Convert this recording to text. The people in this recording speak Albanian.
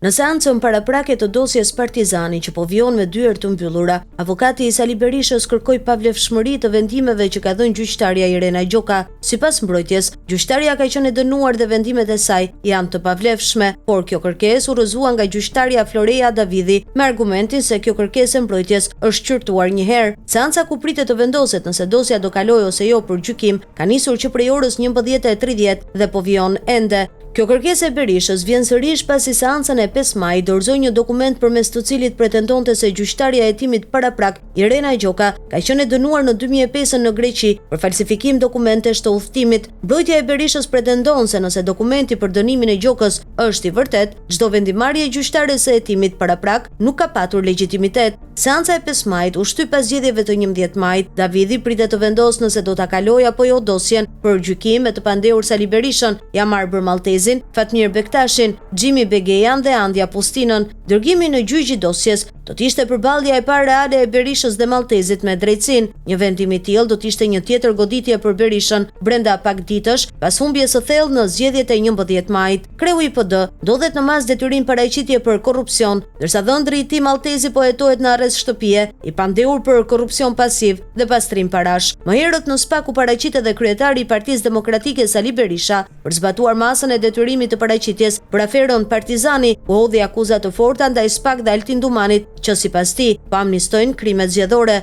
Në seancën paraprake të dosjes Partizani që po vijon me dyert të mbyllura, avokati i Sali Berishës kërkoi pavlefshmëri të vendimeve që ka dhënë gjyqtarja Irena Gjoka. Sipas mbrojtjes, gjyqtarja ka qenë e dënuar dhe vendimet e saj janë të pavlefshme, por kjo kërkesë u rrëzua nga gjyqtarja Florea Davidi me argumentin se kjo kërkesë e mbrojtjes është qyrtuar një herë. Seanca ku pritet të vendoset nëse dosja do kalojë ose jo për gjykim ka nisur që prej orës 11:30 dhe po vijon ende. Kjo kërkesë e Berishës vjen sërish pasi seancën e 5 maj dorëzoi një dokument përmes të cilit pretendonte se gjyqtarja e hetimit paraprak Irena Gjoka ka qenë e dënuar në 2005 në Greqi për falsifikim dokumentesh të udhëtimit. Mbrojtja e Berishës pretendon se nëse dokumenti për dënimin e Gjokës është i vërtet, çdo vendimarrje e gjyqtares së hetimit paraprak nuk ka patur legjitimitet. Seanca e 5 majit u shtyp pas zgjedhjeve të 11 majit. Davidi pritet të vendosë nëse do ta kalojë apo jo dosjen për gjykim me të pandehur Sali Berishën, Jamar Maltezin, Fatmir Bektashin, Xhimi Begejan dhe Andja Pustinën. Dërgimi në gjyq i dosjes do të ishte përballja e parë reale e Berishës dhe Maltezit me drejtësinë. Një vendim i tillë do të ishte një tjetër goditje për Berishën brenda pak ditësh pas humbjes së thellë në zgjedhjet e 11 majit. Kreu i PD ndodhet në mas detyrim paraqitje për korrupsion, ndërsa dhëndri i tij Maltezi po hetohet në arrest shtëpie, i pandehur për korrupsion pasiv dhe pastrim parash. Më herët në SPA ku paraqitet edhe kryetari i Partisë Demokratike Sali Berisha për zbatuar masën e detyrimit të paraqitjes për aferën Partizani, u hodhi akuza të forta ndaj SPAK dhe Altin Dumanit, që sipas tij po amnistojnë krimet zgjedhore.